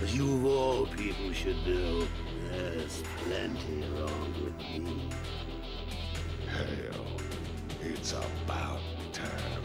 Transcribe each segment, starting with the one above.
As you of all people should know, there's plenty wrong with me. Hell, it's about time.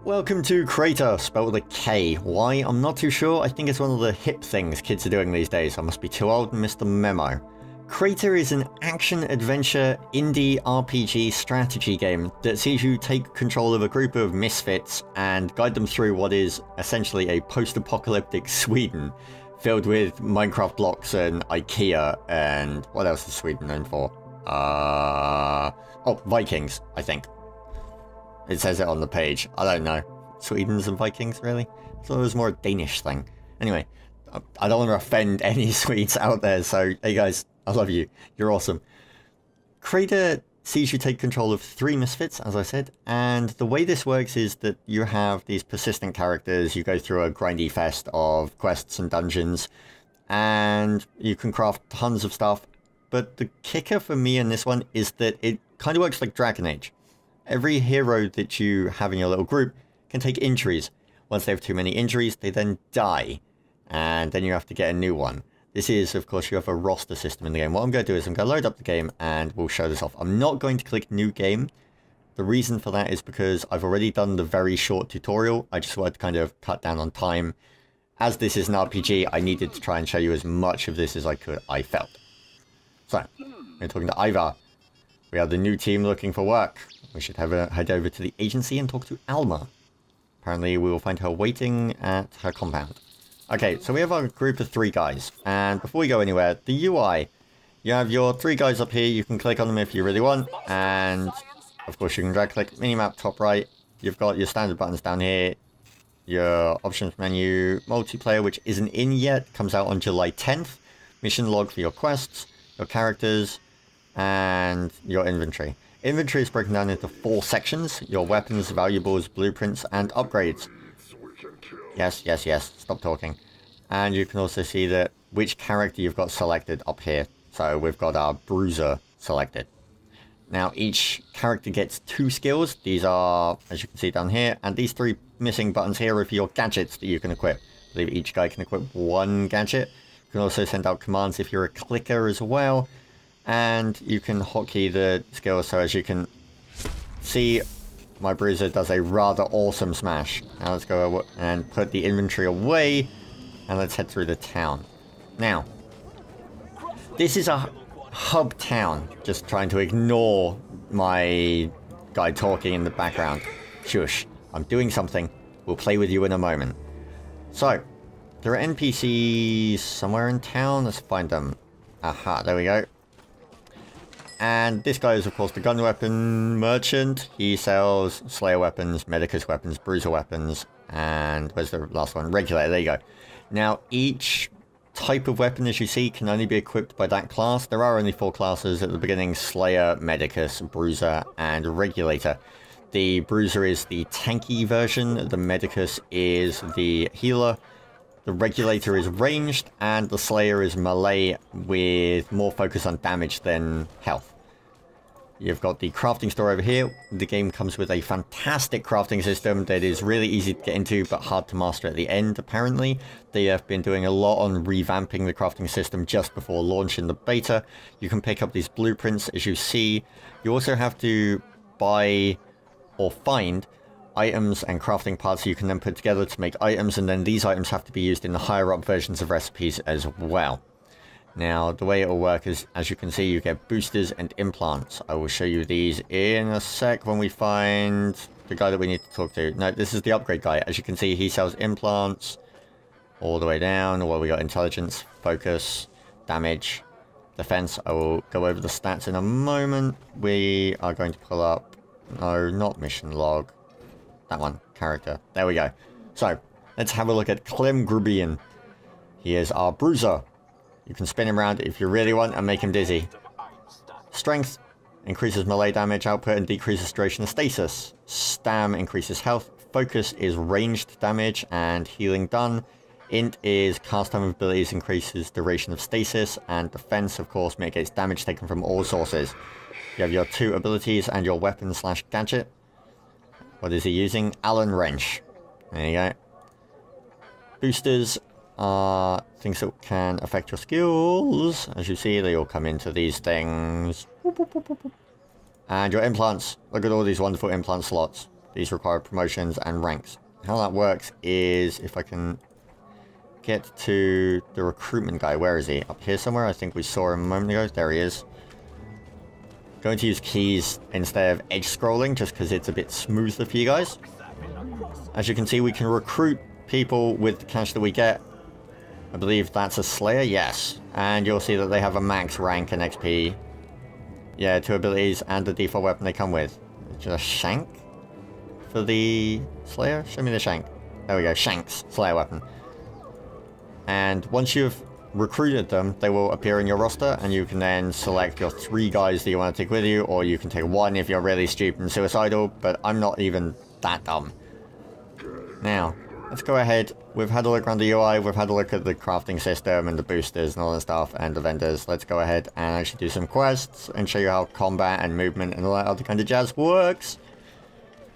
Welcome to Krater, spelled with a K. Why? I'm not too sure. I think it's one of the hip things kids are doing these days. I must be too old and missed the memo. Krater is an action-adventure indie RPG strategy game that sees you take control of a group of misfits and guide them through what is essentially a post-apocalyptic Sweden, filled with Minecraft blocks and IKEA and what else is Sweden known for? Oh, Vikings, I think. It says it on the page. I don't know. Swedes and Vikings, really? I thought it was more a Danish thing. Anyway, I don't want to offend any Swedes out there, so hey guys, I love you. You're awesome. Krater sees you take control of 3 misfits, as I said, and the way this works is that you have these persistent characters, you go through a grindy fest of quests and dungeons, and you can craft tons of stuff, but the kicker for me in this one is that it kind of works like Dragon Age. Every hero that you have in your little group can take injuries. Once they have too many injuries, they then die, and then you have to get a new one. This is, of course, you have a roster system in the game. What I'm going to do is I'm going to load up the game and we'll show this off. I'm not going to click new game. The reason for that is because I've already done the very short tutorial. I just wanted to kind of cut down on time. As this is an RPG, I needed to try and show you as much of this as I could, I felt. So, we're talking to Ivar. We are the new team looking for work. We should head over to the agency and talk to Alma. Apparently we will find her waiting at her compound. Okay, so we have our group of 3 guys. And before we go anywhere, the UI. You have your 3 guys up here. You can click on them if you really want. And, of course, you can drag click minimap top right. You've got your standard buttons down here. Your options menu, multiplayer, which isn't in yet, comes out on July 10th. Mission log for your quests, your characters, and your inventory. Inventory is broken down into 4 sections: your weapons, valuables, blueprints, and upgrades. Yes, yes, yes, stop talking. And you can also see that which character you've got selected up here. So we've got our Bruiser selected. Now each character gets 2 skills. These are, as you can see down here, and these 3 missing buttons here are for your gadgets that you can equip. I believe each guy can equip 1 gadget. You can also send out commands if you're a clicker as well. And you can hotkey the skills, so as you can see, my Bruiser does a rather awesome smash. Now let's go and put the inventory away, and let's head through the town. Now, this is a hub town, just trying to ignore my guy talking in the background. Shush, I'm doing something. We'll play with you in a moment. So, there are NPCs somewhere in town. Let's find them. Aha, there we go. And this guy is, of course, the gun weapon merchant. He sells Slayer weapons, Medicus weapons, Bruiser weapons, and where's the last one? Regulator, there you go. Now, each type of weapon, as you see, can only be equipped by that class. There are only 4 classes at the beginning: Slayer, Medicus, Bruiser, and Regulator. The Bruiser is the tanky version, the Medicus is the healer, the Regulator is ranged, and the Slayer is melee with more focus on damage than health. You've got the crafting store over here. The game comes with a fantastic crafting system that is really easy to get into but hard to master at the end, apparently. They have been doing a lot on revamping the crafting system just before launch in the beta. You can pick up these blueprints, as you see. You also have to buy or find items and crafting parts you can then put together to make items, and then these items have to be used in the higher up versions of recipes as well. Now, the way it will work is, as you can see, you get boosters and implants. I will show you these in a sec when we find the guy that we need to talk to. No, this is the upgrade guy. As you can see, he sells implants all the way down. Well, we got intelligence, focus, damage, defense. I will go over the stats in a moment. We are going to pull up, no, not mission log. That one, character. There we go. So, let's have a look at Clem Grubian. He is our Bruiser. You can spin him around if you really want and make him dizzy. Strength increases melee damage output and decreases duration of stasis. Stam increases health. Focus is ranged damage and healing done. Int is cast time abilities increases duration of stasis. And defense, of course, mitigates damage taken from all sources. You have your 2 abilities and your weapon / gadget. What is he using? Allen Wrench. There you go. Boosters. are things that can affect your skills. As you see, they all come into these things. And your implants. Look at all these wonderful implant slots. These require promotions and ranks. How that works is, if I can get to the recruitment guy. Where is he? Up here somewhere? I think we saw him a moment ago. There he is. Going to use keys instead of edge scrolling, just because it's a bit smoother for you guys. As you can see, we can recruit people with the cash that we get. I believe that's a Slayer, yes. And you'll see that they have a max rank and XP. Yeah, 2 abilities and the default weapon they come with. Just a shank for the Slayer? Show me the shank. There we go, shanks, Slayer weapon. And once you've recruited them, they will appear in your roster, and you can then select your 3 guys that you want to take with you, or you can take 1 if you're really stupid and suicidal, but I'm not even that dumb. Now, let's go ahead. We've had a look around the UI, we've had a look at the crafting system and the boosters and all that stuff, and the vendors. Let's go ahead and actually do some quests and show you how combat and movement and all that other kind of jazz works.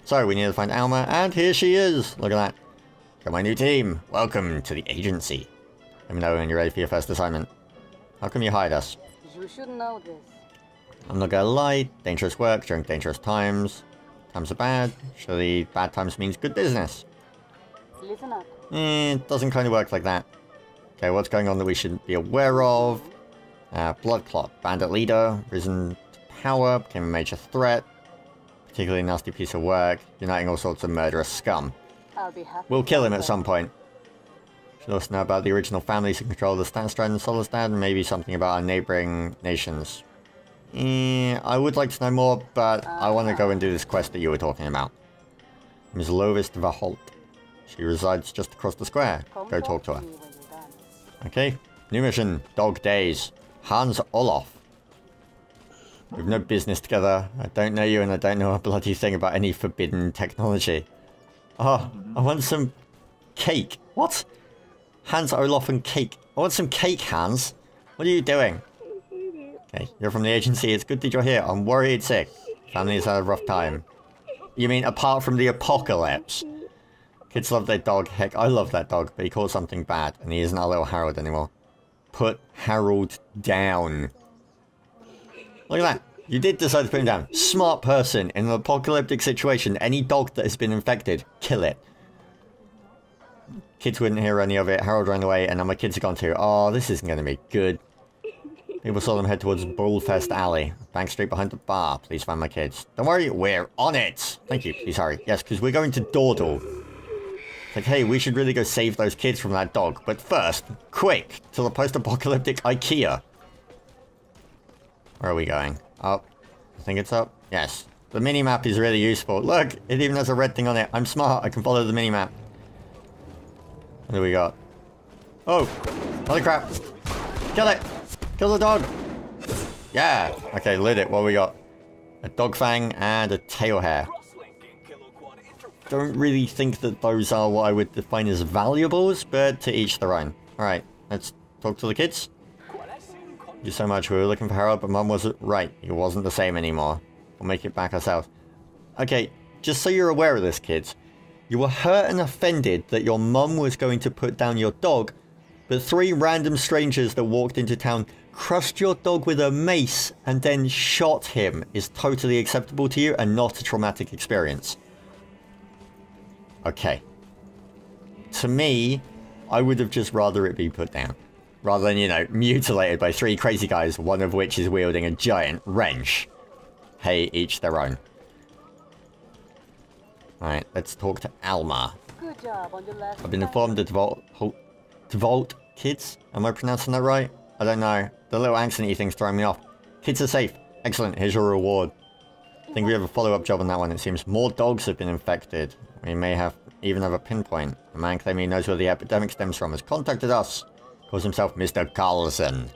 So, we need to find Alma, and here she is! Look at that. Got my new team. Welcome to the agency. Let me know when you're ready for your first assignment. How come you hide us? You should know this. I'm not gonna lie, dangerous work during dangerous times. Times are bad, surely bad times means good business. Listen up. It doesn't kind of work like that. Okay, what's going on that we should be aware of? Blood Clot, bandit leader, risen to power, became a major threat. Particularly nasty piece of work, uniting all sorts of murderous scum. I'll be happy. We'll kill him at some point. Should also know about the original families who control the Stanstrad and Solistad, and maybe something about our neighboring nations. I would like to know more, but I want to go and do this quest that you were talking about. Ms. Lovis Vaholt. She resides just across the square. Go talk to her. Okay, new mission, Dog Days. Hans Olof. We've no business together. I don't know you and I don't know a bloody thing about any forbidden technology. Oh, I want some cake. What? Hans Olof and cake. I want some cake, Hans. What are you doing? Okay, you're from the agency. It's good that you're here. I'm worried sick. Family's had a rough time. You mean apart from the apocalypse? Kids love their dog. Heck, I love that dog, but he caught something bad, and he isn't our little Harold anymore. Put Harold down. Look at that. You did decide to put him down. Smart person. In an apocalyptic situation, any dog that has been infected, kill it. Kids wouldn't hear any of it. Harold ran away, and now my kids are gone too. Oh, this isn't going to be good. People saw them head towards Bullfest Alley. Bank Street behind the bar. Please find my kids. Don't worry, we're on it. Thank you. Please hurry. Yes, because we're going to Dordal. It's like, hey, we should really go save those kids from that dog. But first, quick, to the post-apocalyptic IKEA. Where are we going? Up. I think it's up. Yes. The mini-map is really useful. Look, it even has a red thing on it. I'm smart. I can follow the mini-map. What do we got? Oh! Holy crap! Kill it! Kill the dog! Yeah! Okay, lit it. What we got? A dog fang and a tail hair. Don't really think that those are what I would define as valuables, but to each their own. Alright, let's talk to the kids. Thank you so much. We were looking for Harold, but Mum wasn't right. He wasn't the same anymore. We'll make it back ourselves. Okay, just so you're aware of this, kids. You were hurt and offended that your mum was going to put down your dog, but 3 random strangers that walked into town crushed your dog with a mace and then shot him is totally acceptable to you and not a traumatic experience. Okay. To me, I would have just rather it be put down. Rather than, you know, mutilated by 3 crazy guys, one of which is wielding a giant wrench. Hey, each their own. Alright, let's talk to Alma. Good job on your last. I've been informed that Devault kids? Am I pronouncing that right? I don't know. The little accenty thing's throwing me off. Kids are safe. Excellent, here's your reward. I think we have a follow-up job on that one. It seems more dogs have been infected. We may even have a pinpoint. A man claiming he knows where the epidemic stems from has contacted us. Calls himself Mr. Carlson.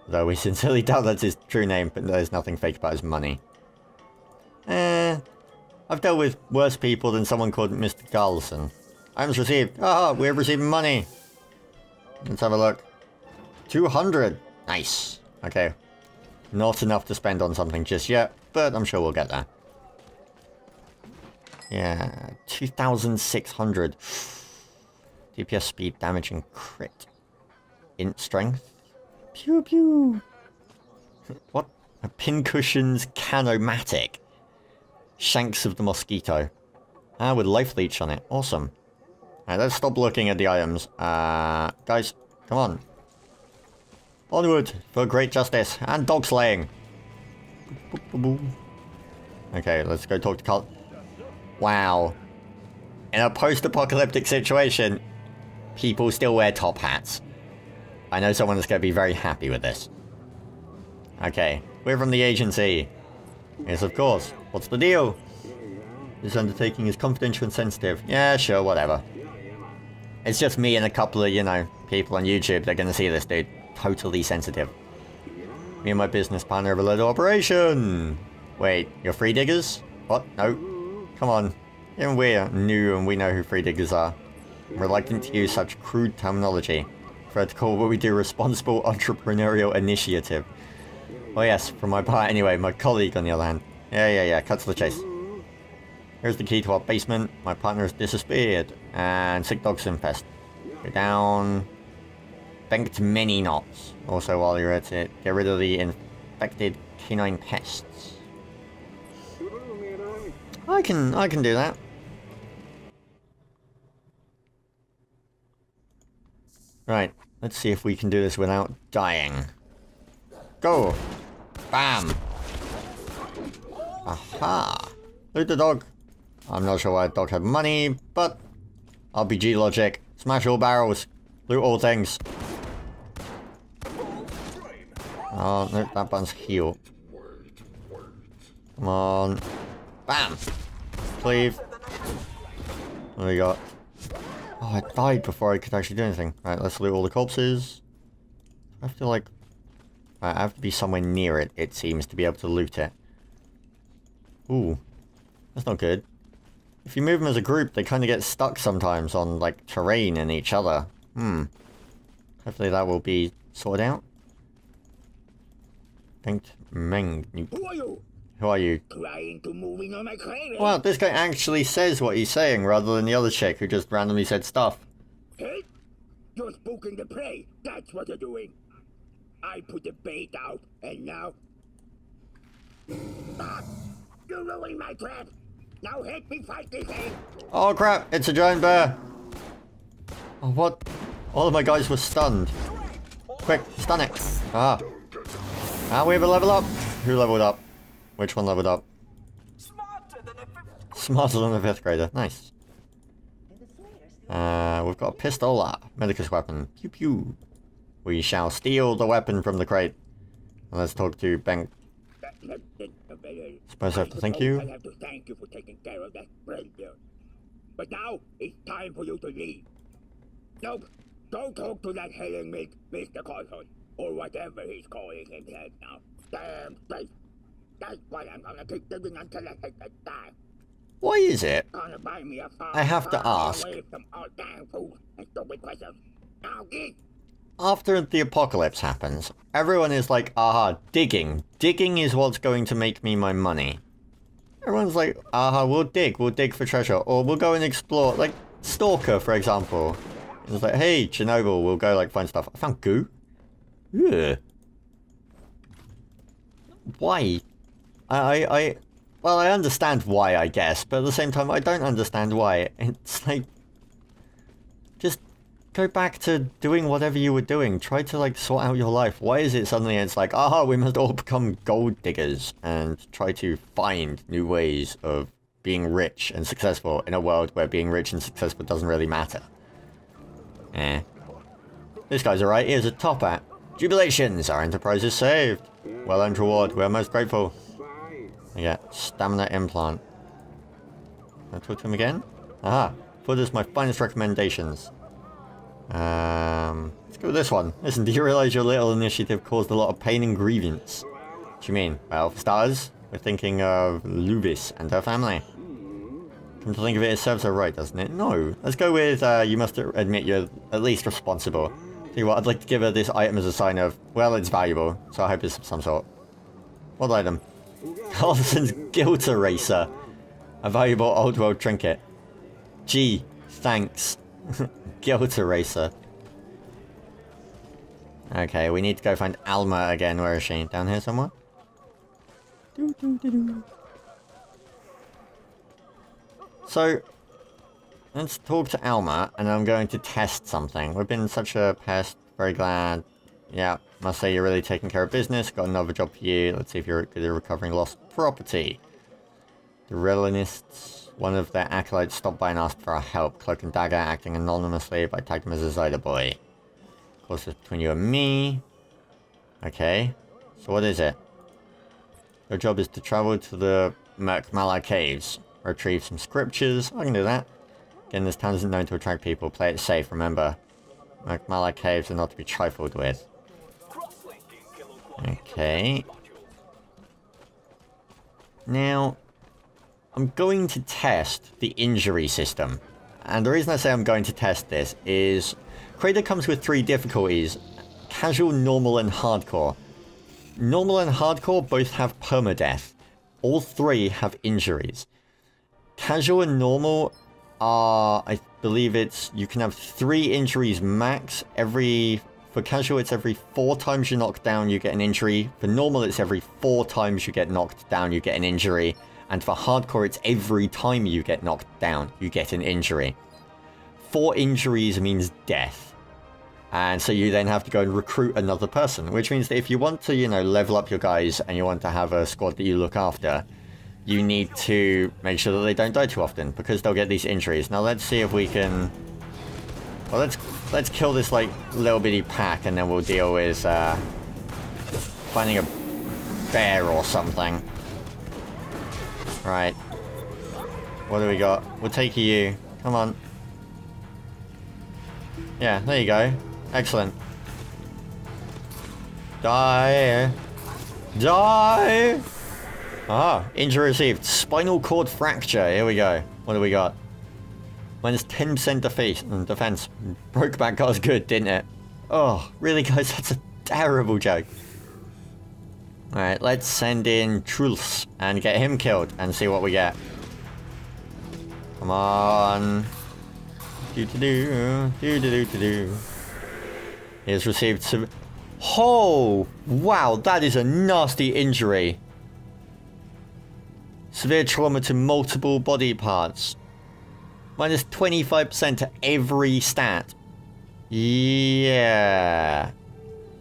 Though we sincerely doubt that's his true name, but there's nothing fake about his money. I've dealt with worse people than someone called Mr. Carlson. Items received. Ah, we have received money. Let's have a look. 200. Nice. Okay. Not enough to spend on something just yet, but I'm sure we'll get there. Yeah, 2,600. DPS, speed, damage, and crit. Int strength. Pew pew. What? A pincushions canomatic. Shanks of the mosquito. Ah, with life leech on it. Awesome. Alright, let's stop looking at the items. Guys, come on. Onward for great justice and dog slaying. Okay, let's go talk to Carl. Wow. In a post-apocalyptic situation, people still wear top hats. I know someone is going to be very happy with this. Okay, we're from the agency. Yes, of course. What's the deal? This undertaking is confidential and sensitive. Yeah, sure, whatever. It's just me and a couple of, you know, people on YouTube that are going to see this, dude. Totally sensitive. Me and my business partner have a little operation. Wait, you're free diggers? What? No. Come on. Even we're new and we know who free diggers are. I'm reluctant to use such crude terminology. Prefer to call what we do responsible entrepreneurial initiative. Oh yes, for my part anyway, my colleague on the other hand. Yeah, cut to the chase. Here's the key to our basement. My partner has disappeared. And sick dogs infest. Go down. Banked many knots. Also, while you're at it, get rid of the infected canine pests. I can do that. Right, let's see if we can do this without dying. Go! Bam! Aha! Loot the dog. I'm not sure why the dog had money, but RPG logic. Smash all barrels. Loot all things. Oh, no, that button's heal. Come on. Bam! Cleave. What do we got? Oh, I died before I could actually do anything. Right, let's loot all the corpses. I have to, like... I have to be somewhere near it, it seems, to be able to loot it. Ooh. That's not good. If you move them as a group, they kind of get stuck sometimes on, like, terrain and each other. Hopefully that will be sorted out. Meng. Who are you? Who are you? Trying to moving on my crater. Well, this guy actually says what he's saying, rather than the other chick who just randomly said stuff. Hey? You're spooking the prey. That's what you're doing. I put the bait out, and now... Stop! You ruined my trap! Now help me fight this thing! Oh crap, it's a giant bear! Oh, what? All of my guys were stunned. Quick, stun it! Ah. And we have a level up! Who leveled up? Which one leveled up? Smarter than a 5th grader. Nice. We've got a pistola. Medicus weapon. Pew pew. We shall steal the weapon from the crate. And let's talk to Bank. Suppose I have to thank you. I have to thank you for taking care of that friend there. But now, it's time for you to leave. Nope. Don't talk to that hailing Mr. Carson. Or whatever he's calling himself now. Damn straight. That's why I'm gonna keep digging until I hit the die. Why is it? Gonna buy me a farm, I have to ask. Away from all damn food and stupid questions. Now get. After the apocalypse happens, everyone is like, aha, digging. Digging is what's going to make me my money. Everyone's like, aha, we'll dig for treasure. Or we'll go and explore, like, Stalker, for example. It's like, hey, Chernobyl, we'll go, like, find stuff. I found goo. Ugh. Why? Well, I understand why, I guess, but at the same time, I don't understand why. It's like, just go back to doing whatever you were doing. Try to, like, sort out your life. Why is it suddenly it's like, aha, we must all become gold diggers and try to find new ways of being rich and successful in a world where being rich and successful doesn't really matter? Eh. This guy's alright, here's a top hat. Jubilations, our enterprise is saved. Well-earned reward, we're most grateful. I get stamina implant. Can I talk to him again? Aha, put as my finest recommendations. Let's go with this one. Listen, do you realize your little initiative caused a lot of pain and grievance? What do you mean? Well, for starters, we're thinking of Luvis and her family. Come to think of it, it serves her right, doesn't it? No. Let's go with, you must admit you're at least responsible. Tell you what, I'd like to give her this item as a sign of, well, it's valuable, so I hope it's of some sort. What item? Carlson's Guilt Eraser. A valuable old world trinket. Gee, thanks. Guilt Eraser. Okay, we need to go find Alma again. Where is she? Down here somewhere? So, let's talk to Alma, and I'm going to test something. We've been such a pest. Very glad. Yeah, must say you're really taking care of business. Got another job for you. Let's see if you're good at recovering lost property. The Relanists, one of their acolytes, stopped by and asked for our help. Cloak and Dagger, acting anonymously, but I tagged him as a Zyder boy. Of course, it's between you and me. Okay. So what is it? Your job is to travel to the Merkmala Caves. Retrieve some scriptures. I can do that. Again, this town isn't known to attract people. Play it safe, remember. Merkmala Caves are not to be trifled with. Okay. Now, I'm going to test the injury system. And the reason I say I'm going to test this is Krater comes with 3 difficulties. Casual, normal, and hardcore. Normal and hardcore both have permadeath. All 3 have injuries. Casual and normal are, I believe it's, you can have 3 injuries max. For casual, it's every 4 times you knock down, you get an injury. For normal, it's every 4 times you get knocked down, you get an injury. And for hardcore, it's every time you get knocked down, you get an injury. 4 injuries means death. And so you then have to go and recruit another person, which means that if you want to, level up your guys and you want to have a squad that you look after, you need to make sure that they don't die too often, because they'll get these injuries. Now let's see if we can... Well, let's kill this, little bitty pack, and then we'll deal with, finding a bear or something. Right. What do we got? We'll take you. Come on. Yeah, there you go. Excellent. Die! Die! Ah, injury received. Spinal cord fracture. Here we go. What do we got? Minus 10% defense. Broke back got us good, didn't it? Oh, really, guys? That's a terrible joke. Alright, let's send in Truls and get him killed and see what we get. Come on. Do-do-do. He has received some... Oh! Wow, that is a nasty injury. Severe trauma to multiple body parts. Minus 25% to every stat. Yeah.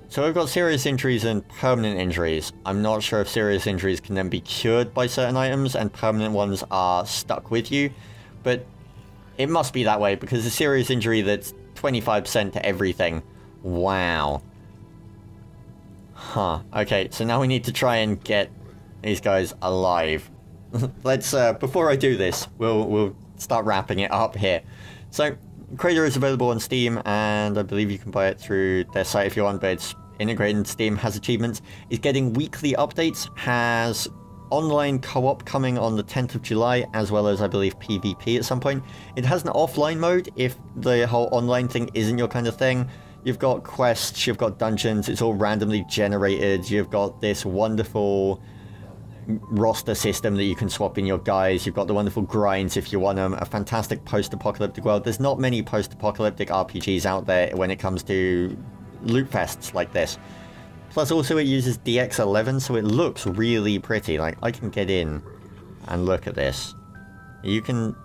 So we've got serious injuries and permanent injuries. I'm not sure if serious injuries can then be cured by certain items and permanent ones are stuck with you. But it must be that way because a serious injury that's 25% to everything. Wow. Huh. Okay, so now we need to try and get these guys alive. Let's, before I do this, we'll start wrapping it up here. So, Krater is available on Steam, and I believe you can buy it through their site if you want, but it's integrated in Steam, has achievements, is getting weekly updates, has online co-op coming on the 10th of July, as well as, I believe, PvP at some point. It has an offline mode if the whole online thing isn't your kind of thing. You've got quests, you've got dungeons, it's all randomly generated, you've got this wonderful roster system that you can swap in your guys, you've got the wonderful grinds if you want them, a fantastic post-apocalyptic world. There's not many post-apocalyptic RPGs out there when it comes to loot fests like this. Plus also it uses DX11, so it looks really pretty. Like, I can get in and look at this. You can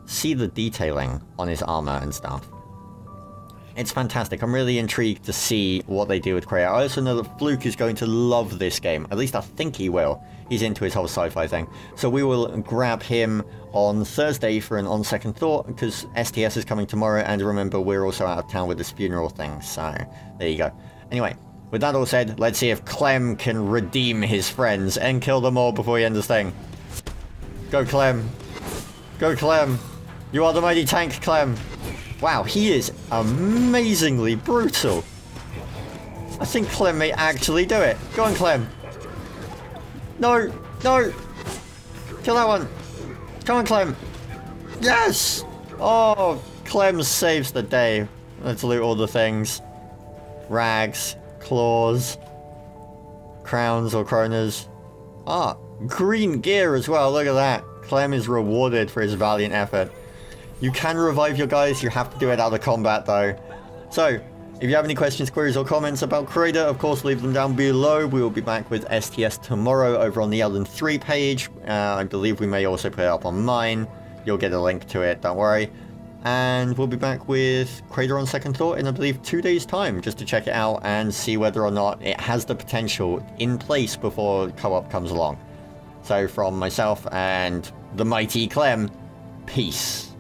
see the detailing on his armor and stuff. It's fantastic. I'm really intrigued to see what they do with Krater. I also know that Fluke is going to love this game. At least I think he will. He's into his whole sci-fi thing. So we will grab him on Thursday for an on second thought, because STS is coming tomorrow, and remember, we're also out of town with this funeral thing, so there you go. Anyway, with that all said, let's see if Clem can redeem his friends and kill them all before he ends this thing. Go, Clem. Go, Clem. You are the mighty tank, Clem. Wow, he is amazingly brutal. I think Clem may actually do it. Go on, Clem. No, no. Kill that one. Come on, Clem. Yes! Oh, Clem saves the day. Let's loot all the things. Rags, claws, crowns or kronas. Ah, green gear as well. Look at that. Clem is rewarded for his valiant effort. You can revive your guys, you have to do it out of combat though. So, if you have any questions, queries, or comments about Krater, of course, leave them down below. We will be back with STS tomorrow over on the Elden 3 page. I believe we may also put it up on mine. You'll get a link to it, don't worry. And we'll be back with Krater on Second Thought in, I believe, 2 days' time, just to check it out and see whether or not it has the potential in place before co-op comes along. So from myself and the mighty Clem, peace.